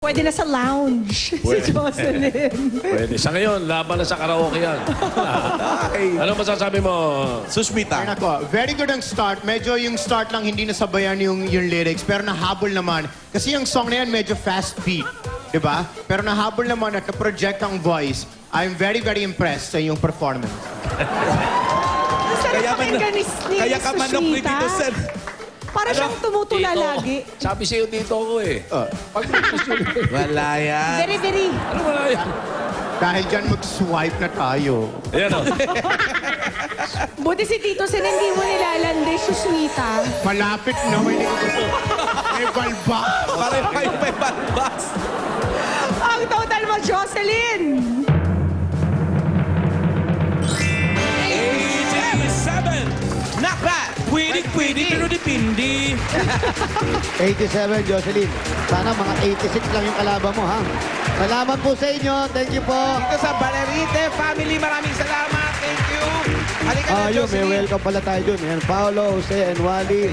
Pwede na sa lounge Pwede. si Jocelyn. Pwede. Sa ngayon, laban na sa karaoke yan. Ano masasabi mo, Susmita? Ay, nako, very good ang start. Medyo yung start lang hindi nasabayan yung lyrics, pero nahabol naman. Kasi yung song na yan medyo fast beat. Diba? Pero nahabol naman at na-project ang voice. I'm very, very impressed sa iyong performance. Kaya pakinggan ni Kaya ka manok ni Susmita. Tito Sen. Para siyang tumutula Dito. lagi. Sabi sa'yo dito ako eh. Pag Wala yan. Very, very. ano wala yan? Dahil dyan mag-swipe na tayo. Ayan o. Buti si Tito Sen hindi mo nilalandi, Susmita. Malapit na, may gusto. May balba. Pareho kayo may balbas. Ang total mo, Jocelyn. 87. Not bad. Pwede, pero dipindi. 87, Jocelyn. Sana mga 86 lang yung kalaban mo, ha? Salamat po sa inyo. Thank you po. Dito sa Balerite Family, maraming salamat. Thank you. Halika na, Ayun, may Jocelyn. welcome pala tayo dun. Yan, Paolo, Jose, and Wally.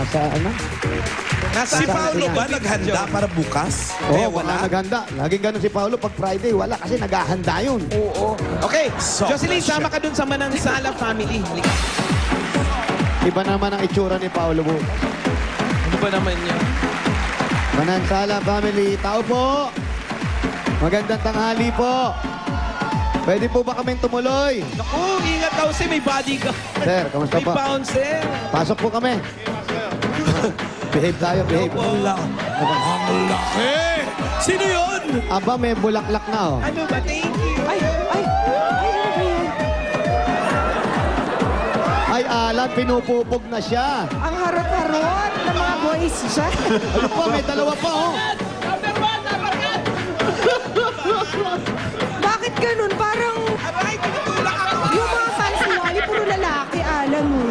Sa ano? Si Paolo ba naghanda para bukas? Oo, wala naghanda. Laging ganun si Paolo. Pag Friday, wala. Kasi naghahanda yun. Oo. Okay, Jocelyn, sama ka dun sa Manansala Family. Halika. Iba naman ang itsura ni Paolo po. Ano ba naman yan? Manansala family, tao po. Magandang tanghali po. Pwede po ba kaming tumuloy? Naku, ingat daw si may bodyguard. Sir, kamusta May po? bouncer. Pasok po kami. Behave tayo, behave. Wala. Ang laki. Sino yun? Aba, may bulaklak na, oh. Ano ba? Thank you. Ay, ano ba yan? Ay, Alan, pinupupog na siya. Ang harot-harot ng mga boys dyan. Ano po, may dalawa pa, oh. Bakit ganun? Parang Aray, tinutulak ako. yung mga fans ni Wally, puro lalaki, alam mo.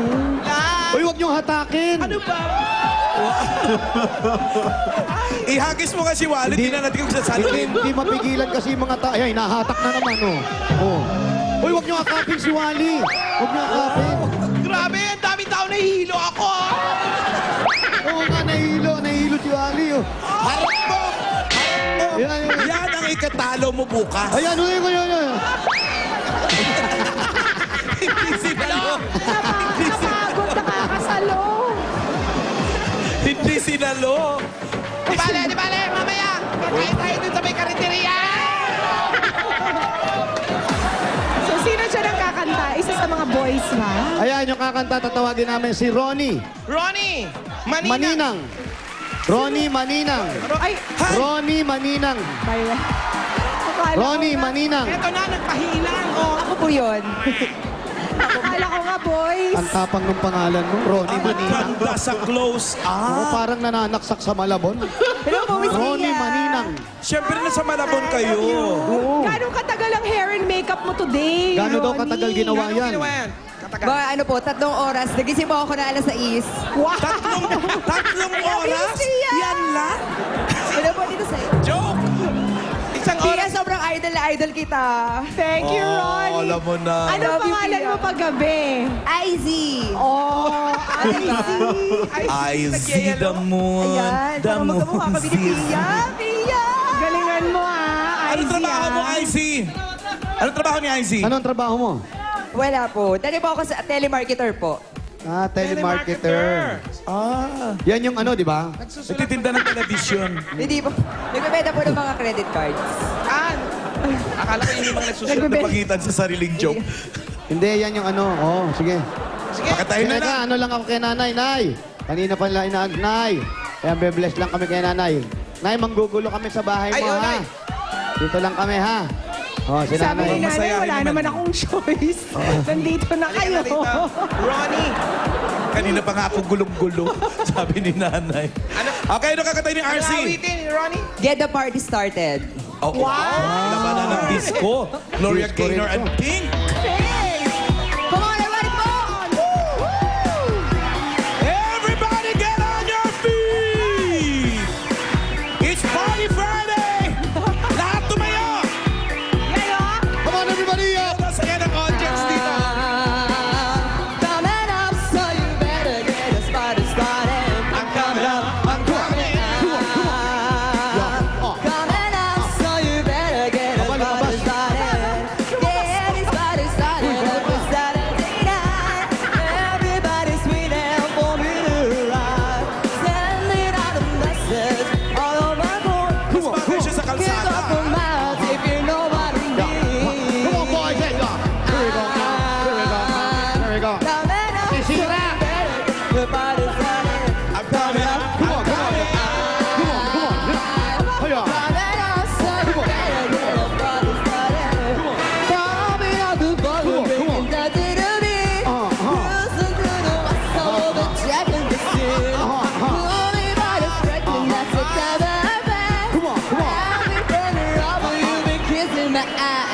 Uy, huwag niyong hatakin. Ano ba? Ihagis mo nga si Wally, Hindi- hindi na natin kung sasali. Hindi mapigilan kasi yung mga tao. Ay, nahatak na naman, oh. Oh. Uy, huwag niyo akapin si Wally. Huwag niyo akapin. Grabe, ang daming tao nahihilo ako. Oo nga, nahihilo si Wally, oh. Harap mo! Yan, yan. Yan ang ikatalo mo bukas. Ayan, yun. Hindi sinalo. Napagod, nakakasalo. Hindi sinalo. Di bale, mamaya. Kakain tayo dun sa may karinderya. So, sino siya nang kakanta? Isa sa mga boys ba? Ayan, yung kakanta, tatawagin namin si Ronnie Ronnie, Maninang. Ronnie Maninang. Ay, Ronnie Maninang. Baya. Akala Ronnie ko nga- Maninang. Eto na, nagpahilang. Oh. Ako po yun. Akala ko nga, boys. Ang tapang ng pangalan mo, Ronnie Maninang. Ganda sa close Oo, up. parang nananaksak sa Malabon. Hello po, Miss Ronnie Mia. Maninang. Siyempre nasa Malabon kayo. Oo. Gano'ng katagal ang hair and makeup mo today, Gano'n daw Ronnie? katagal ginawa Gano'ng yan? ginawa yan? Katagal. Mga ano po, 3 oras. Nagising po ako na alas 6. Wow! Tatlong oras? Siya. Yan lang? Ano po dito sa Joke! Isang Tia, oras. sobrang idol na idol kita. Thank you, Ronnie. alam mo na. Ano Love you, pangalan Pia. mo paggabi? IZ. Oh, I see the moon. Ayan, parang magkamukha kami ni Pia. Pia! galingan mo ah. Anong IZ, trabaho mo, ah. IC? Anong trabaho ni IC? Anong trabaho mo? Wala po. Dali po ako sa telemarketer po. Ah, telemarketer. Yan yung ano, di ba? Nagtitinda ng telebisyon. Hindi po. Nagbebenta po ng mga credit cards. Akala ko yun yung mga nagsusunod na Nagbe- pagitan sa sariling joke. Hindi, yan yung ano. Oh, sige. Sige, pakatayin na Teka, lang. ano lang ako kay nanay, nay. Kanina pa nila inaan, nay. Kaya bebless lang kami kay nanay. Nay, manggugulo kami sa bahay Ay, mo, oh, ha? nay. Dito lang kami, ha? Oh, si Sabi ni nanay. nanay, Masayahin wala naman. naman akong choice. Nandito na kayo. Halika na dito. Ronnie. Kanina pa nga ako gulong-gulo, sabi ni nanay. Okay, ano kakatay ni RC? Ronnie? Get the party started. Oh, wow! Labanan ng disco. Gloria Disco rin Gaynor and to. Pink. Come on, everybody, come on! Everybody get on your feet! It's Party Friday! Lahat tumayo! Come on, everybody! Masaya ng audience dito. Coming up, so you better get the party started. I'm coming up, I'm coming up.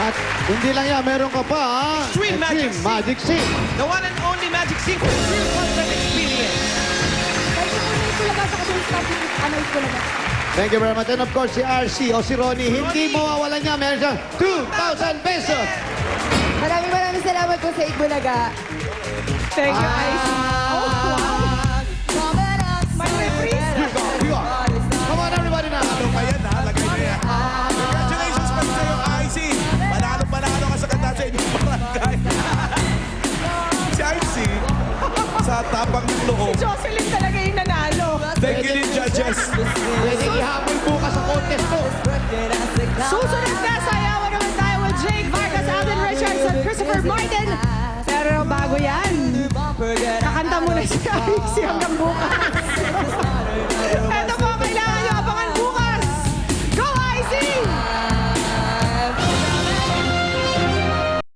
At hindi lang yan, meron ka pa, ha? Extreme Magic Sync. Magic Sync. The one and only Magic Sync for the real concert experience. Thank you very much. And of course, si RC o si Ronnie, hindi mawawalan niya. Meron siyang 2,000 pesos. Maraming salamat po sa Itbulaga. Thank you, Icy. Oh, wow. May reprise. Come on, everybody na. Ano pa yan, ha? Lagay mo yan. Congratulations pa sa'yo, IC. Panalo ka sa kanta sa inyong barangay. Si IC, sa tapang ng loob. Jocelyn talaga yung nanalo. Thank you din, judges. Pwede ihabol bukas sa contest to. Susunod na, sayawan naman tayo with Jake Vargas, Alden Richards, at Christopher Martin. Pero bago yan, kakanta muna si Icy hanggang bukas.